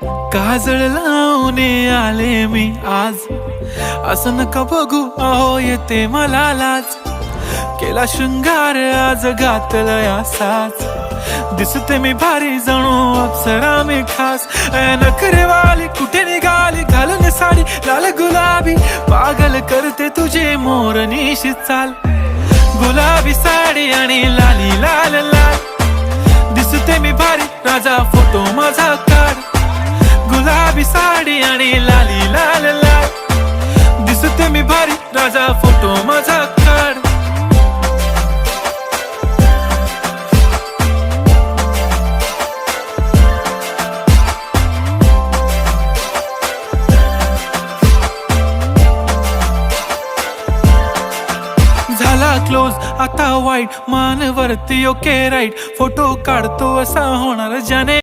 काजळ लावून आले मी आज, असं नका बघू अहो येते मला लाज. केला शृंगार आज घातलया साज, दिसते मी भारी जणू अप्सरा मी खास. नखरेवाली कुठे निघाली घालून साडी लाल गुलाबी, पागल करते तुझे मोरनीशी चाल. गुलाबी साडी आणि लाली लाल लाल, दिसते मी भारी राजा फोटो माझा काढ. गुलाबी साडी आणि लाली लाल लाल, दिसते मी भारी राजा फोटो माझा काढ. झाला क्लोज आता वाईट, मान वरती ओके राईट, फोटो काढतो असा होणार ज्याने